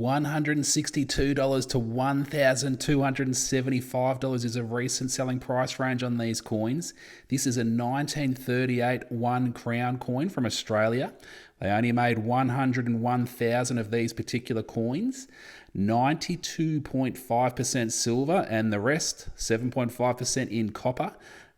$162 to $1,275 is a recent selling price range on these coins. This is a 1938 1 crown coin from Australia. They only made 101,000 of these particular coins. 92.5% silver and the rest 7.5% in copper.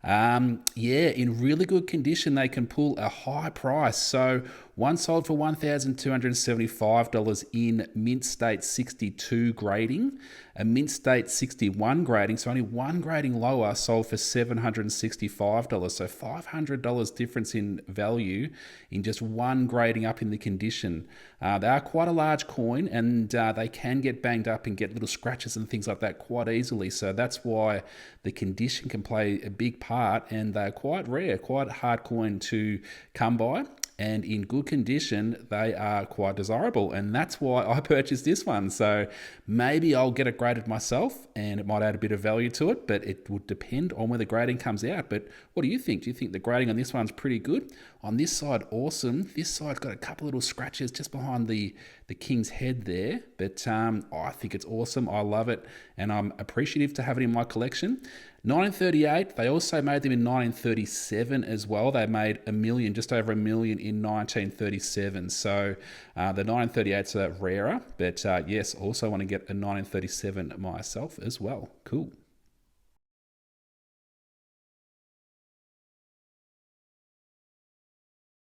In really good condition, they can pull a high price. So one sold for $1,275 in Mint State 62 grading. A Mint State 61 grading, so only one grading lower, sold for $765. So $500 difference in value in just one grading up in the condition. They are quite a large coin, and they can get banged up and get little scratches and things like that quite easily. So that's why the condition can play a big part, and they're quite rare, quite a hard coin to come by. And in good condition, they are quite desirable. And that's why I purchased this one. So maybe I'll get it graded myself and it might add a bit of value to it, but it would depend on where the grading comes out. But what do you think? Do you think the grading on this one's pretty good? On this side, awesome. This side's got a couple little scratches just behind the king's head there. But I think it's awesome. I love it. And I'm appreciative to have it in my collection. 1938, they also made them in 1937 as well. They made just over a million in 1937. So the 1938s are rarer, but yes, also want to get a 1937 myself as well. Cool.